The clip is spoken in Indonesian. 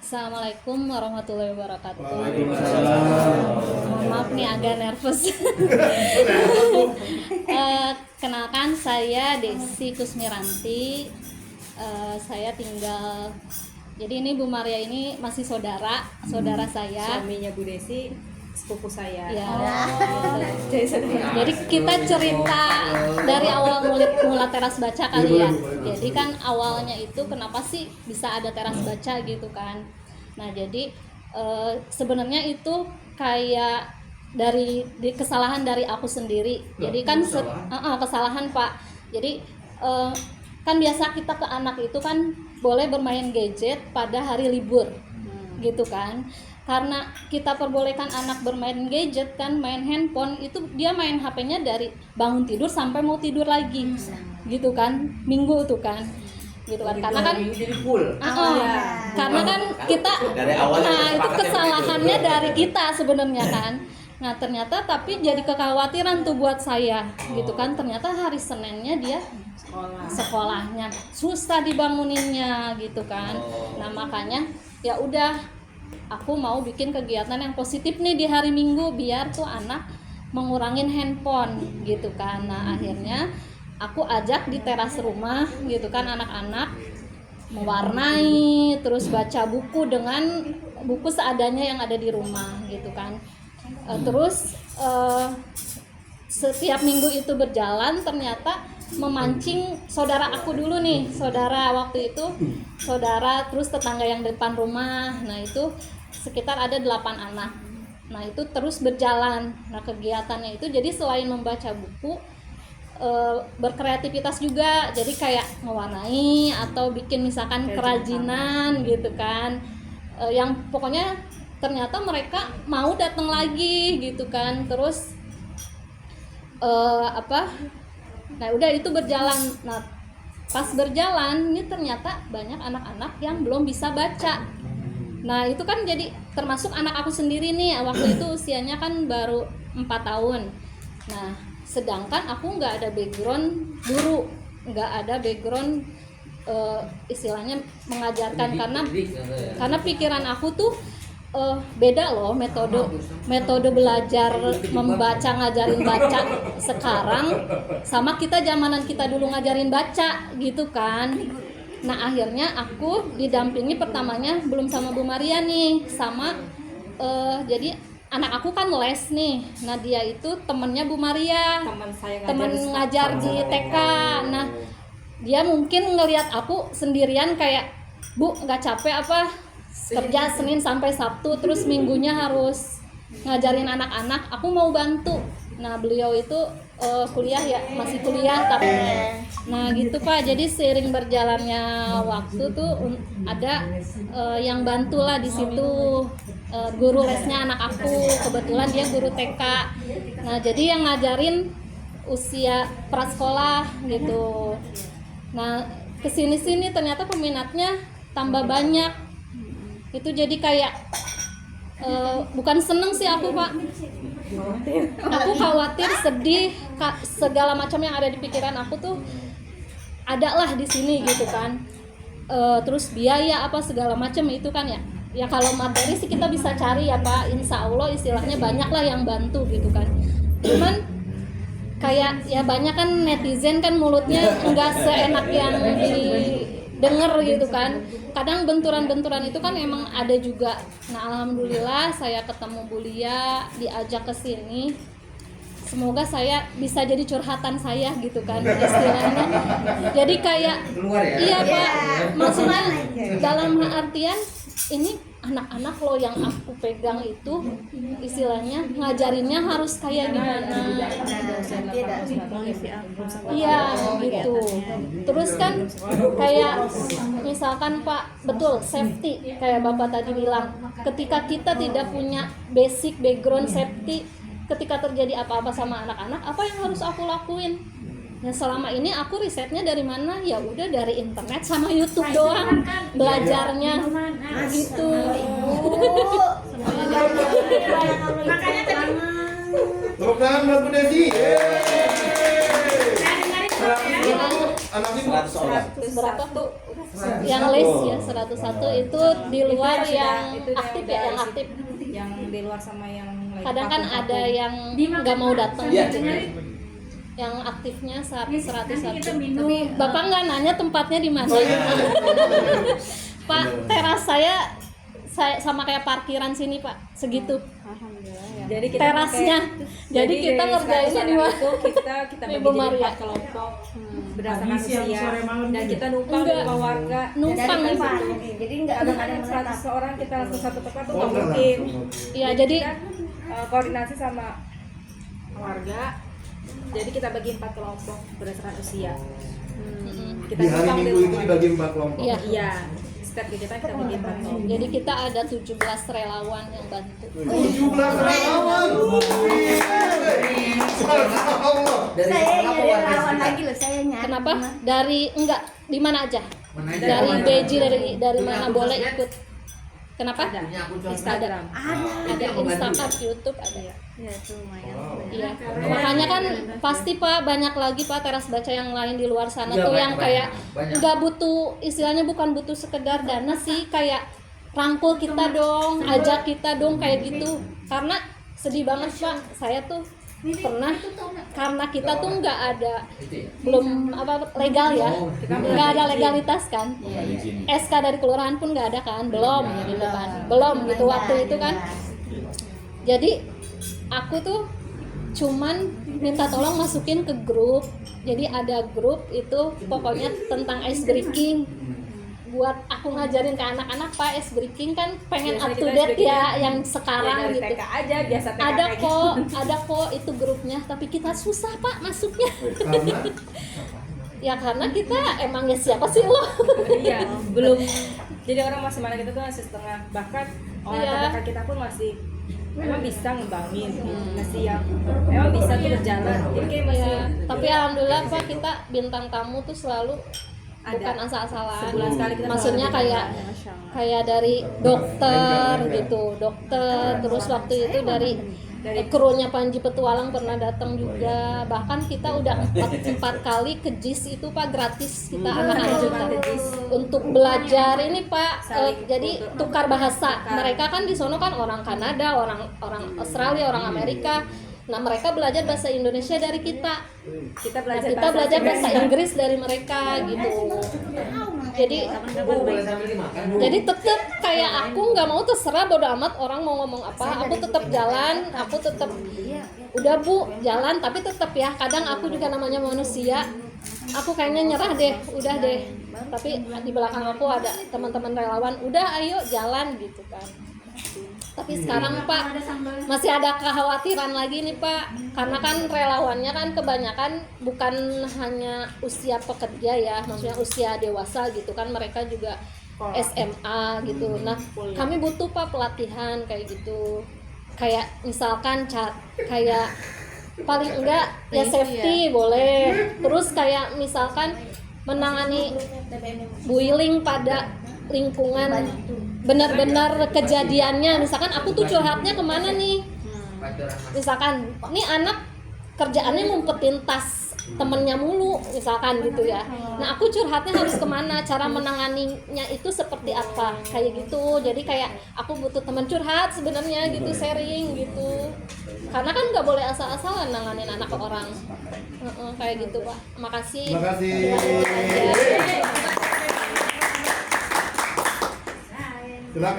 Assalamualaikum warahmatullahi wabarakatuh. Waalaikumsalam. Mohon maaf nih agak nervous. Kenalkan saya Desi Kusmiranti. Saya tinggal. Jadi ini Bu Maria ini masih saudara saya. Suaminya Bu Desi, sepupu saya. Ya. Jadi Jadi kita cerita dari awal mula teras baca kali ya. Jadi kan awalnya itu kenapa sih bisa ada teras baca gitu kan. Nah jadi sebenarnya itu kayak dari kesalahan dari aku sendiri. Jadi kan kesalahan Pak. Jadi kan biasa kita ke anak itu kan boleh bermain gadget pada hari libur gitu kan. Karena kita perbolehkan anak bermain gadget kan, main handphone, itu dia main HP-nya dari bangun tidur sampai mau tidur lagi gitu kan, minggu tuh kan gitu kan. Karena kan karena kan kita itu kesalahannya dari kita sebenarnya kan. Nah ternyata tapi jadi kekhawatiran tuh buat saya gitu kan. Ternyata hari Seninnya dia sekolahnya susah dibanguninnya gitu kan. Nah makanya ya udah, aku mau bikin kegiatan yang positif nih di hari Minggu biar tuh anak mengurangin handphone gitu kan. Nah akhirnya aku ajak di teras rumah gitu kan anak-anak mewarnai, terus baca buku dengan buku seadanya yang ada di rumah gitu kan. Terus setiap minggu itu berjalan ternyata memancing saudara aku dulu nih, saudara waktu itu saudara, terus tetangga yang depan rumah. Nah itu sekitar ada 8 anak. Nah itu terus berjalan. Nah kegiatannya itu jadi selain membaca buku, berkreativitas juga. Jadi kayak mewarnai atau bikin misalkan kerajinan gitu kan. Yang pokoknya ternyata mereka mau datang lagi gitu kan. Terus nah udah itu berjalan. Nah pas berjalan ini ternyata banyak anak-anak yang belum bisa baca. Nah itu kan jadi termasuk anak aku sendiri nih, waktu itu usianya kan baru 4 tahun. Nah sedangkan aku nggak ada background guru, nggak ada background istilahnya mengajarkan, karena pikiran aku tuh beda loh metode belajar membaca, ngajarin baca sekarang sama kita zamanan kita dulu ngajarin baca gitu kan. Nah akhirnya aku didampingi pertamanya belum sama Bu Maria nih, sama jadi anak aku kan les nih. Nah dia itu temennya Bu Maria, teman ngajar di TK. Nah dia mungkin ngelihat aku sendirian kayak, Bu nggak capek apa kerja Senin sampai Sabtu terus minggunya harus ngajarin anak-anak, aku mau bantu. Nah beliau itu kuliah ya, masih kuliah tapi nah gitu Pak. Jadi seiring berjalannya waktu tuh ada yang bantulah di situ, guru lesnya anak aku, kebetulan dia guru TK. Nah jadi yang ngajarin usia prasekolah gitu. Nah kesini-sini ternyata peminatnya tambah banyak. Itu jadi kayak bukan seneng sih aku Pak, aku khawatir, sedih, segala macam yang ada di pikiran aku tuh ada lah di sini gitu kan. Terus biaya apa segala macam itu kan ya kalau materi sih kita bisa cari ya Pak, insya Allah istilahnya banyak lah yang bantu gitu kan. Cuman kayak ya banyak kan netizen kan mulutnya nggak seenak yang didengar gitu kan. Kadang benturan-benturan itu kan emang ada juga. Nah alhamdulillah saya ketemu Bu Lia, diajak ke sini. Semoga saya bisa jadi curhatan saya gitu kan istilahnya. Jadi kayak iya Pak, maksudnya dalam artian ini anak-anak lo yang aku pegang itu istilahnya ngajarinnya harus kayak gimana. Iya gitu. Terus kan kayak misalkan Pak, betul safety kayak Bapak tadi bilang, ketika kita tidak punya basic background safety, ketika terjadi apa-apa sama anak-anak, apa yang harus aku lakuin? Nah selama ini aku risetnya dari mana? Ya udah dari internet sama YouTube doang belajarnya gitu. Makanya tadi tepuk tangan buat Bu Desi. Anaknya 100 orang. Berapa tuh? yang les ya 101 itu di luar Itu yang itu aktif ya, yang isi- aktif. yang di luar sama yang lagi Kadang kan vakum-vakum. ada yang nggak mau datang Iya. gitu. Yang aktifnya 101. minum. Tapi Bapak nggak nanya tempatnya di mana? Pak, teras saya sama kayak parkiran sini, Pak. Segitu. Alhamdulillah ya. Jadi kita Terasnya. pakai- Jadi kita dari ngerjainnya 100 di mana? orang itu kita bagi Ibu jadi Maria. 4 kelompok berdasarkan Pagi, siang, usia sore, malam dan gitu. kita numpang di Enggak. rumah warga. Numpang. Jadi nggak Kadang ada ada yang 100 orang kita langsung satu tempat tuh Oh, nggak enggak mungkin. langsung. Iya, jadi Kita, koordinasi sama warga. Jadi kita bagi 4 kelompok berdasarkan usia. Kita Di hari numpang Minggu rumah itu warga. dibagi 4 kelompok. Iya. Iya. Setiap kegiatan kita bagi 4 kelompok. jadi kita ada 17 relawan yang bantu. 17 relawan. Allah. Dari Saya sekolah nyari apa lawan warga lagi loh, saya nyari. Kenapa? Dari enggak di mana aja? Mana aja? Dari Mana? Beji dari Punya mana akun boleh sosmed? ikut. Kenapa? Ada. Punya akun sosmed? Instagram. Ada Yang membantu. Instagram, YouTube ada. Ya itu lumayan. Iya. Makanya kan pasti Pak banyak lagi Pak teras baca yang lain di luar sana Iya, tuh banyak, yang kayak banyak. nggak butuh, istilahnya bukan butuh sekedar dana sih, kayak rangkul kita dong, ajak kita dong kayak gitu. Karena sedih banget Pak, saya tuh pernah karena kita tuh nggak ada, Itu ya? belum apa legal ya, Oh, nggak ada legalitas kan. SK dari kelurahan pun nggak ada kan, belum gitu kan, belum gitu waktu itu kan. Jadi aku tuh cuman minta tolong masukin ke grup. Jadi ada grup itu pokoknya tentang ice breaking. Buat aku ngajarin ke anak-anak Pak, ice breaking kan pengen Biasanya up to kita date ice breaking ya ya yang sekarang dari gitu. TK aja biasa TK Ada kayak gitu. ada kok itu grupnya, tapi kita susah Pak masuknya. Karena Ya karena kita emang ya siapa sih lo? Iya, belum. Jadi orang masih mana kita tuh masih setengah. Bahkan orang Iya. terdekat kita pun masih memang bisa ngembangin, masih yang memang bisa tuh berjalan. Jadi kayak masih Ya, tapi alhamdulillah Pak kita bintang tamu tuh selalu Ada. bukan asal-asalan. Sebulan sekali kita Maksudnya selalu kayak bintang tamu, Masya Allah. kayak dari dokter gitu, dokter. Terus waktu itu dari krunya Panji Petualang pernah datang juga. Bahkan kita udah empat kali ke JIS itu Pak gratis kita anak-anak juga untuk belajar ini Pak. Jadi tukar bahasa. Mereka kan di sono kan orang Kanada, orang Australia, orang Amerika. Nah mereka belajar bahasa Indonesia dari kita. kita Nah, belajar kita belajar bahasa Inggris dari mereka gitu. Jadi Bu, boleh sambil dimakan, Bu? jadi tetap kayak aku nggak mau, terserah bodo amat orang mau ngomong apa, aku tetap jalan, aku tetap udah Bu jalan, tapi tetap ya kadang aku juga namanya manusia, aku kayaknya nyerah deh, udah deh. Tapi di belakang aku ada teman-teman relawan, udah ayo jalan gitu kan. Tapi sekarang Pak masih ada kekhawatiran lagi nih Pak, karena kan relawannya kan kebanyakan bukan hanya usia pekerja ya, maksudnya usia dewasa gitu kan, mereka juga SMA gitu. Nah kami butuh Pak pelatihan kayak gitu, kayak misalkan kayak paling enggak ya safety boleh, terus kayak misalkan menangani bullying pada lingkungan, benar-benar kejadiannya. Misalkan aku tuh curhatnya kemana nih, misalkan nih anak kerjaannya ngumpetin tas temennya mulu misalkan gitu ya. Nah aku curhatnya harus kemana, cara menanganinya itu seperti apa kayak gitu. Jadi kayak aku butuh teman curhat sebenarnya gitu, sharing gitu, karena kan nggak boleh asal-asalan nanganin anak orang. Kayak gitu Pak. Makasih. terima kasih. Silakan.